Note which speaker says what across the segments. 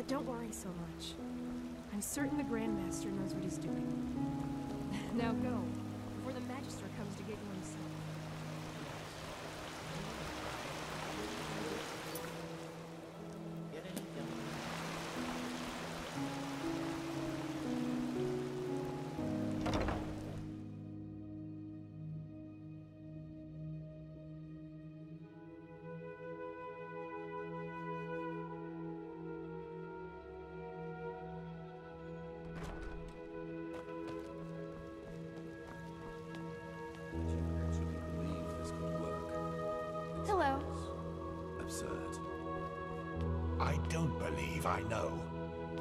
Speaker 1: Don't worry so much. I'm certain the Grandmaster knows what he's doing. Now go, before the Magister comes to get you himself. Hello.
Speaker 2: Absurd. I don't believe I know.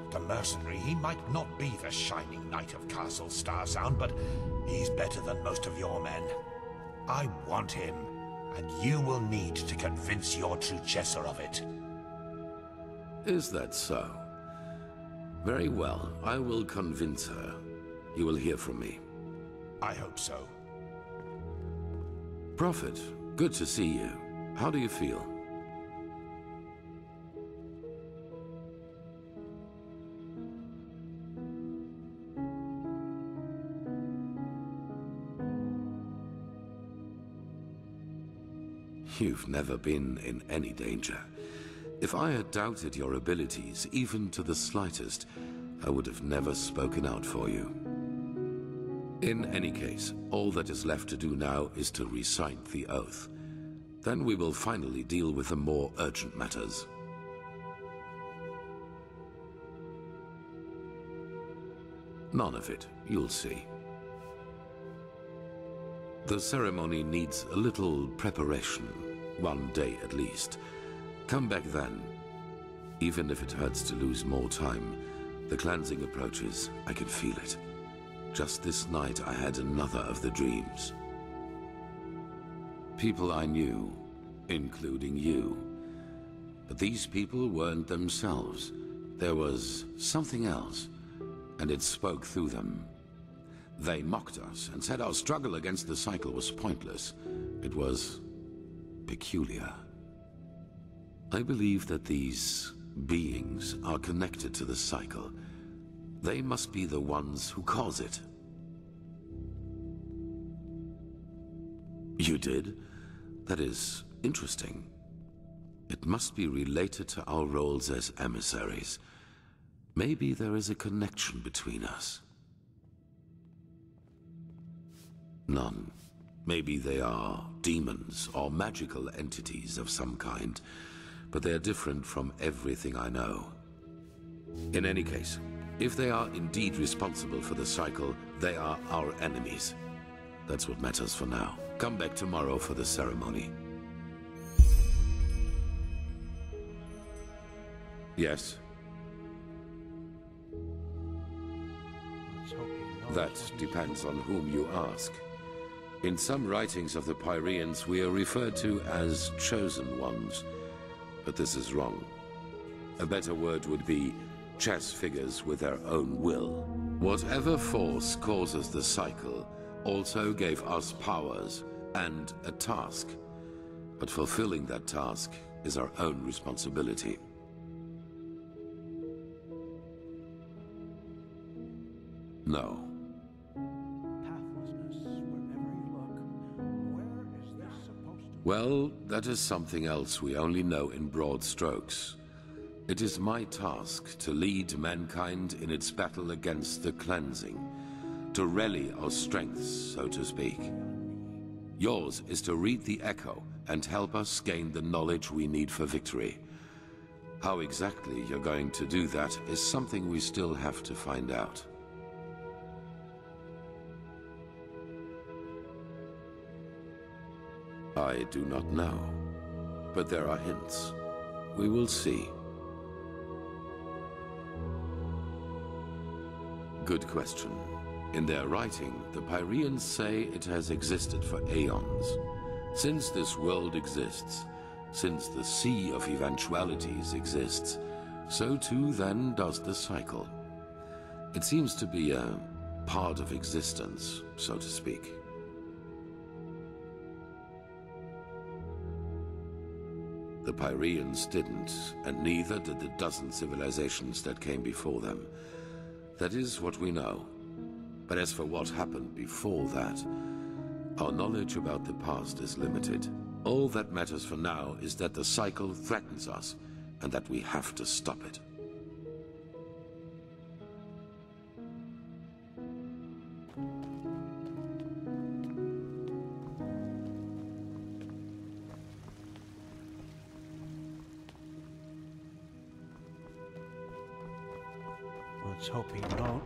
Speaker 2: The mercenary, he might not be the shining knight of Castle Starsound, but he's better than most of your men. I want him, and you will need to convince your true Chesser of it.
Speaker 3: Is that so? Very well, I will convince her. You will hear from me.
Speaker 2: I hope so.
Speaker 3: Prophet, good to see you. How do you feel? You've never been in any danger. If I had doubted your abilities, even to the slightest, I would have never spoken out for you. In any case, all that is left to do now is to recite the oath. Then we will finally deal with the more urgent matters. None of it, you'll see. The ceremony needs a little preparation, 1 day at least. Come back then. Even if it hurts to lose more time, the cleansing approaches, I can feel it. Just this night I had another of the dreams. People I knew, including you. But these people weren't themselves. There was something else, and it spoke through them. They mocked us and said our struggle against the cycle was pointless. It was peculiar. I believe that these beings are connected to the cycle. They must be the ones who cause it. You did? That is interesting. It must be related to our roles as emissaries. Maybe there is a connection between us. None. Maybe they are demons or magical entities of some kind, but they are different from everything I know. In any case, if they are indeed responsible for the cycle, they are our enemies. That's what matters for now. Come back tomorrow for the ceremony. Yes? That depends on whom you ask. In some writings of the Pyreans, we are referred to as chosen ones, but this is wrong. A better word would be chess figures with their own will. Whatever force causes the cycle also gave us powers and a task, but fulfilling that task is our own responsibility. No. Well, that is something else we only know in broad strokes. It is my task to lead mankind in its battle against the cleansing, to rally our strengths, so to speak. Yours is to read the echo and help us gain the knowledge we need for victory. How exactly you're going to do that is something we still have to find out. I do not know, but there are hints. We will see. Good question. In their writing, the Pyreans say it has existed for aeons. Since this world exists, since the Sea of Eventualities exists, so too then does the cycle. It seems to be a part of existence, so to speak. The Pyreans didn't, and neither did the dozen civilizations that came before them. That is what we know. But as for what happened before that, our knowledge about the past is limited. All that matters for now is that the cycle threatens us, and that we have to stop it.
Speaker 4: Let's hope he won't.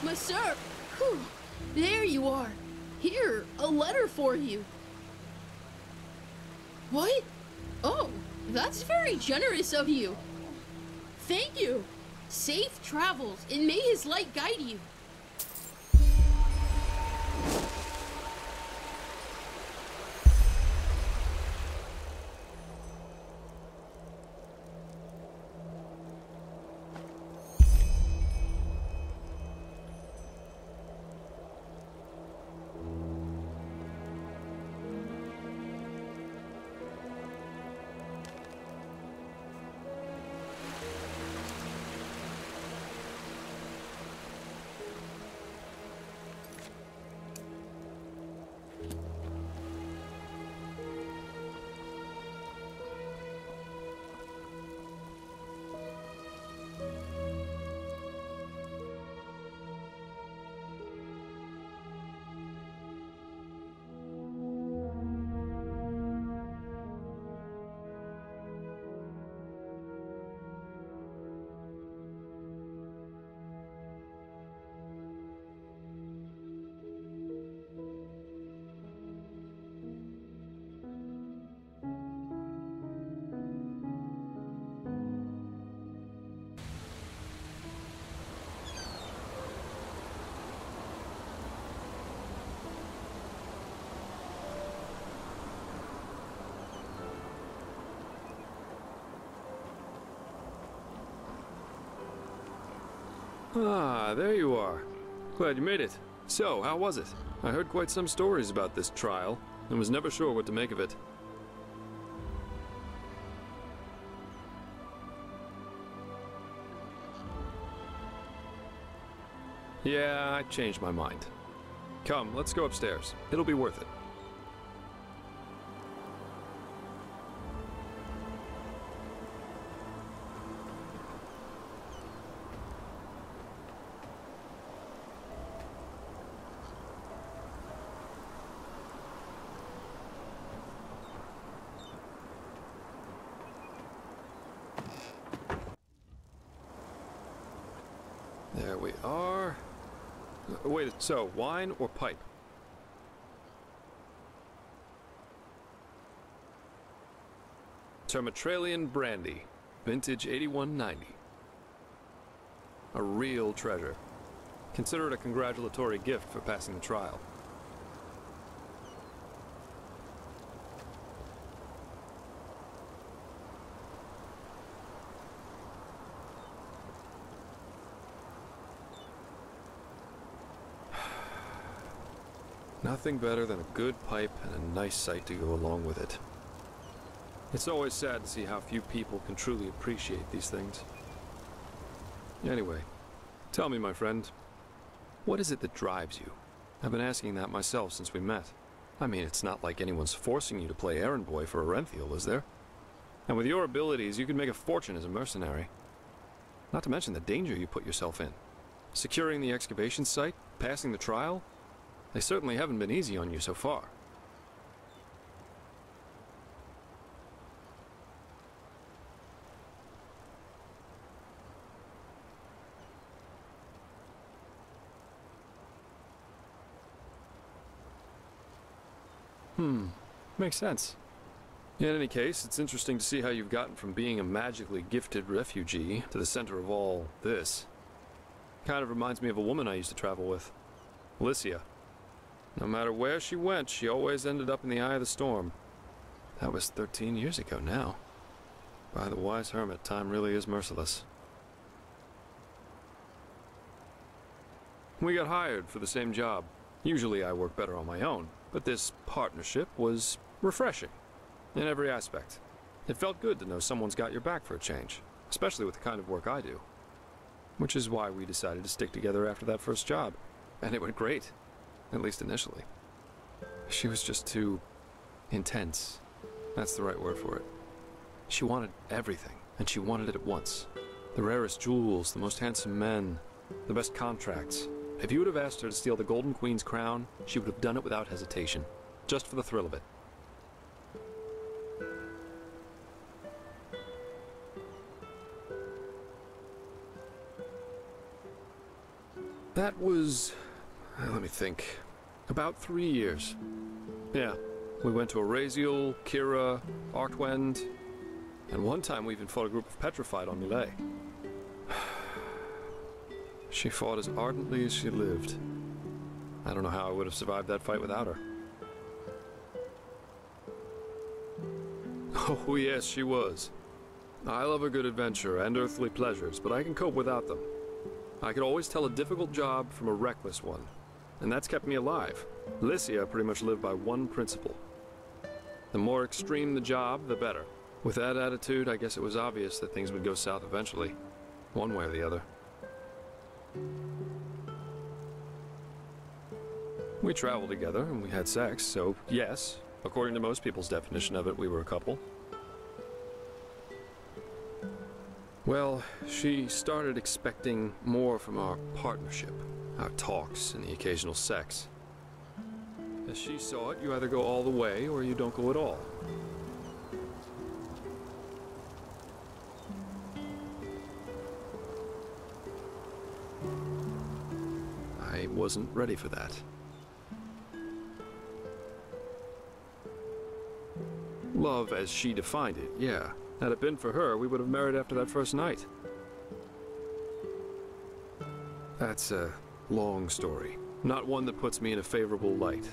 Speaker 5: My sir! Whew. There you are! Here, a letter for you! What? Oh, that's very generous of you! Thank you! Safe travels, and may his light guide you!
Speaker 6: Ah, there you are. Glad you made it. So, how was it? I heard quite some stories about this trial, and was never sure what to make of it. Yeah, I changed my mind. Come, let's go upstairs. It'll be worth it. There we are. Wait, so, wine or pipe? Termatralian brandy, vintage 8190. A real treasure. Consider it a congratulatory gift for passing the trial. Nothing better than a good pipe and a nice sight to go along with it. It's always sad to see how few people can truly appreciate these things. Anyway, tell me, my friend, what is it that drives you? I've been asking that myself since we met. I mean, it's not like anyone's forcing you to play errand boy for Orenthal, is there? And with your abilities, you could make a fortune as a mercenary. Not to mention the danger you put yourself in. Securing the excavation site, passing the trial, they certainly haven't been easy on you so far. Makes sense. In any case, it's interesting to see how you've gotten from being a magically gifted refugee to the center of all this. Kind of reminds me of a woman I used to travel with, Alicia. No matter where she went, she always ended up in the eye of the storm. That was 13 years ago now. By the wise hermit, time really is merciless. We got hired for the same job. Usually I work better on my own, but this partnership was refreshing in every aspect. It felt good to know someone's got your back for a change, especially with the kind of work I do. Which is why we decided to stick together after that first job. And it went great, at least initially. She was just too intense. That's the right word for it. She wanted everything, and she wanted it at once. The rarest jewels, the most handsome men, the best contracts. If you would have asked her to steal the Golden Queen's crown, she would have done it without hesitation, just for the thrill of it. That was, let me think, about 3 years. Yeah, we went to Araziel, Kira, Artwend, and one time we even fought a group of Petrified on Millet. She fought as ardently as she lived. I don't know how I would have survived that fight without her. Oh yes, she was. I love a good adventure and earthly pleasures, but I can cope without them. I could always tell a difficult job from a reckless one, and that's kept me alive. Alicia pretty much lived by one principle. The more extreme the job, the better. With that attitude, I guess it was obvious that things would go south eventually, one way or the other. We traveled together and we had sex, so yes, according to most people's definition of it, we were a couple. Well, she started expecting more from our partnership, our talks and the occasional sex. As she saw it, you either go all the way or you don't go at all. I wasn't ready for that. Love as she defined it, yeah. Had it been for her, we would have married after that first night. That's a long story. Not one that puts me in a favorable light.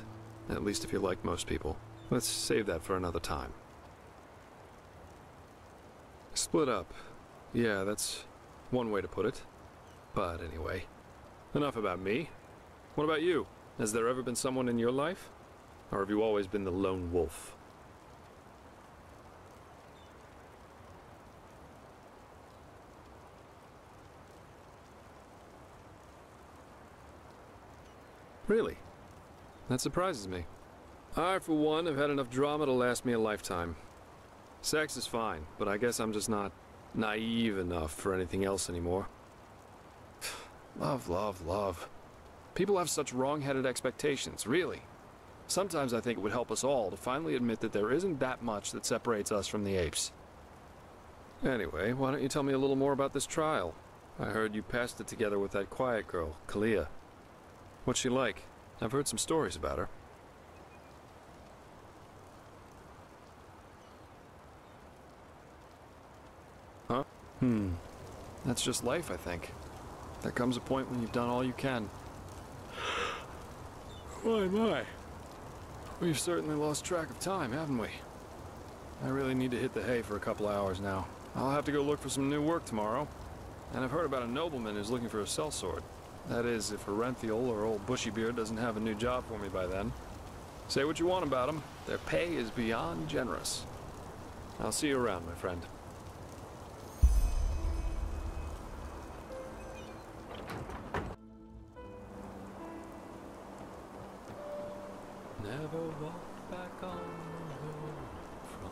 Speaker 6: At least if you're like most people. Let's save that for another time. Split up. Yeah, that's one way to put it. But anyway, enough about me. What about you? Has there ever been someone in your life? Or have you always been the lone wolf? Really? That surprises me. I, for one, have had enough drama to last me a lifetime. Sex is fine, but I guess I'm just not naive enough for anything else anymore. Love, love, love. People have such wrong-headed expectations, really. Sometimes I think it would help us all to finally admit that there isn't that much that separates us from the apes. Anyway, why don't you tell me a little more about this trial? I heard you passed it together with that quiet girl, Kalia. What's she like? I've heard some stories about her. Huh? That's just life, I think. There comes a point when you've done all you can. Why, my. We've certainly lost track of time, haven't we? I really need to hit the hay for a couple hours now. I'll have to go look for some new work tomorrow. And I've heard about a nobleman who's looking for a sellsword. That is, if Arenthiel or old Bushybeard doesn't have a new job for me by then. Say what you want about them. Their pay is beyond generous. I'll see you around, my friend. Never walk back on the road from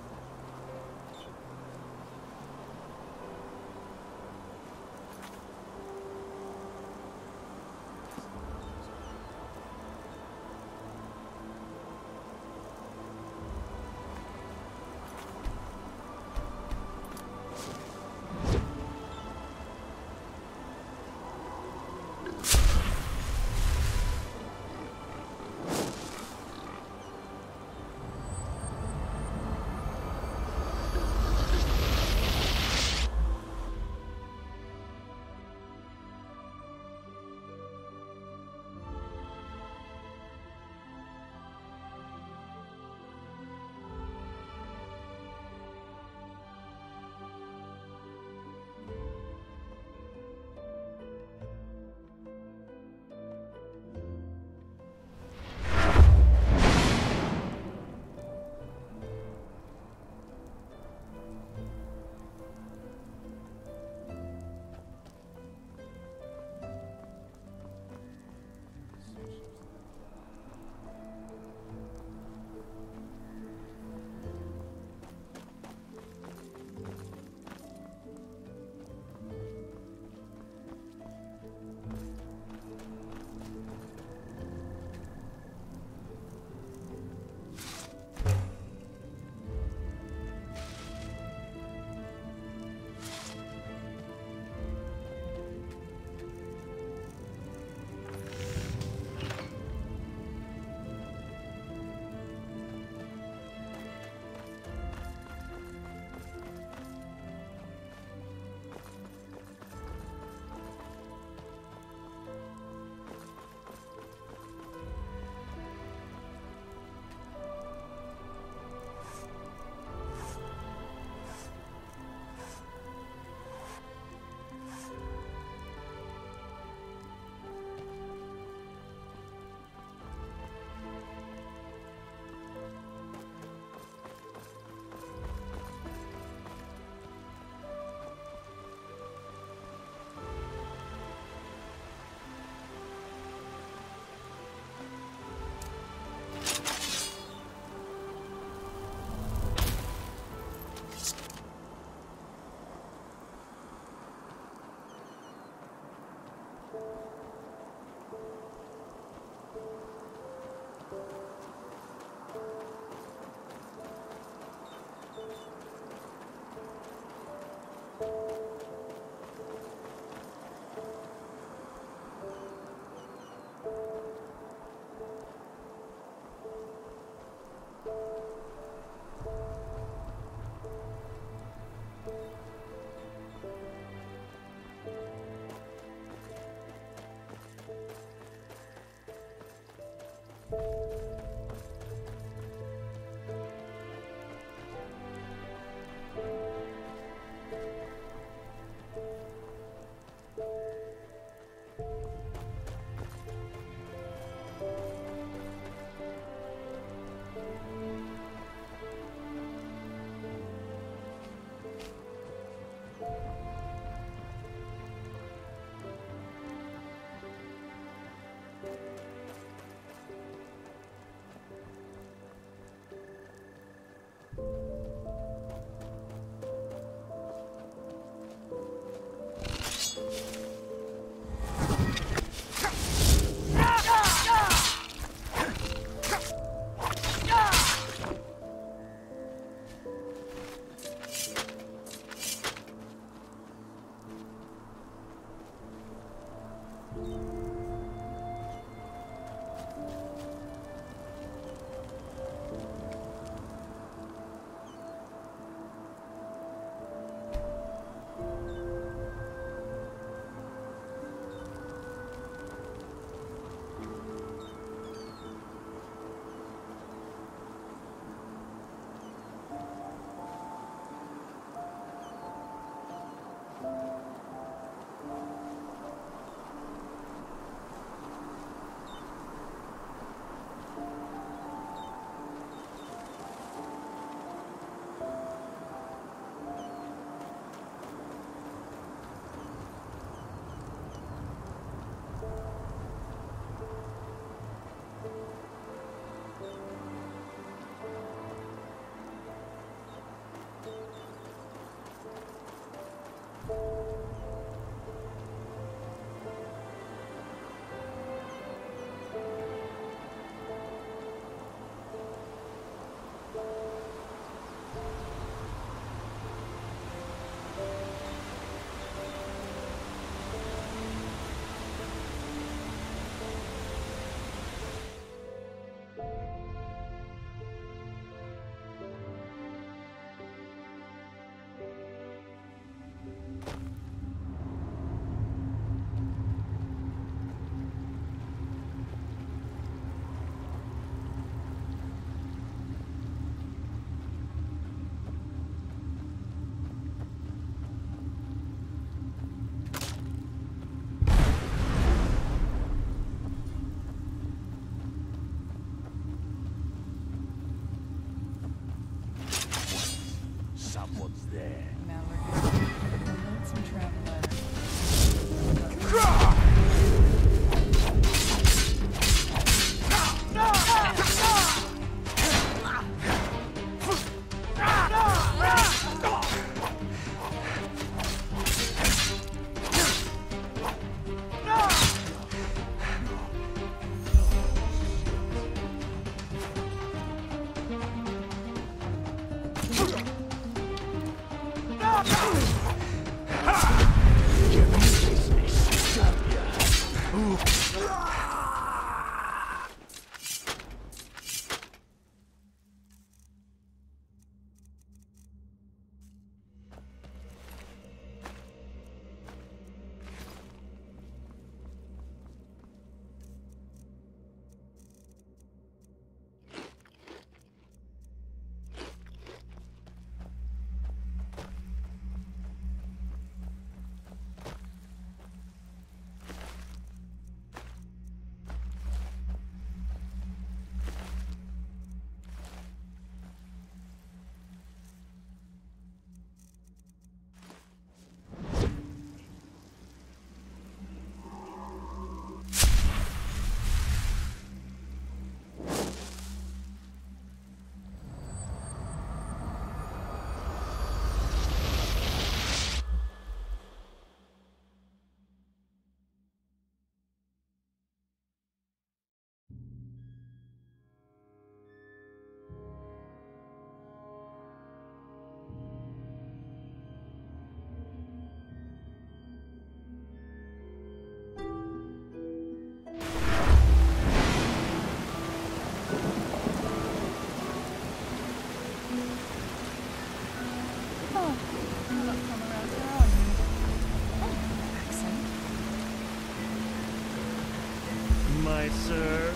Speaker 4: My sir.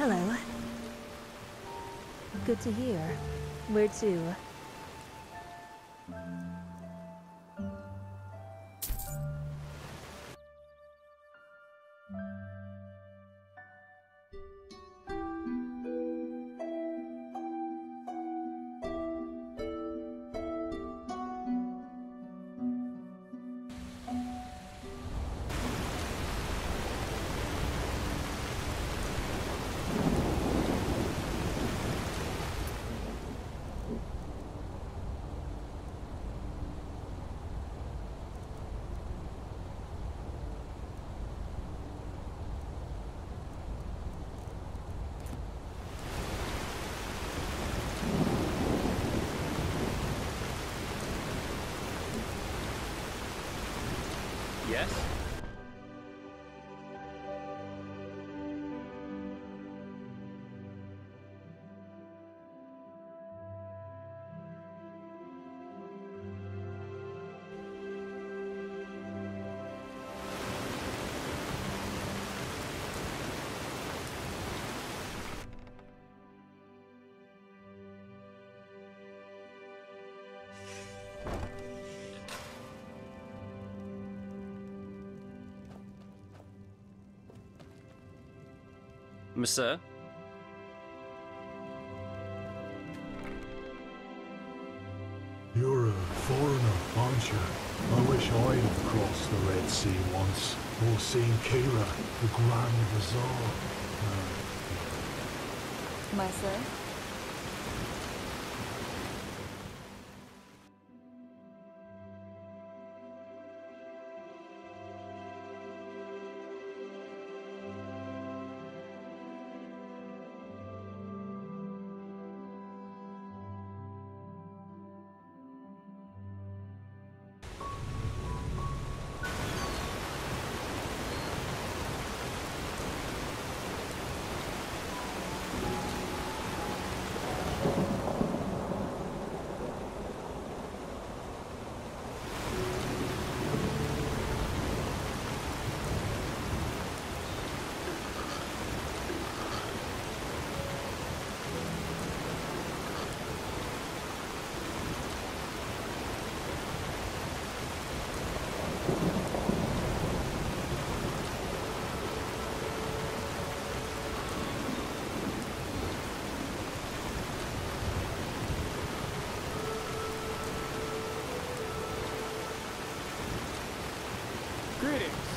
Speaker 7: Hello. Good to hear. Where to?
Speaker 8: Yes? Monsieur?
Speaker 9: You're a foreigner, aren't you? I wish I'd have crossed the Red Sea once, or seen Kira, the Grand Bazaar.
Speaker 7: My sir?
Speaker 6: Greetings.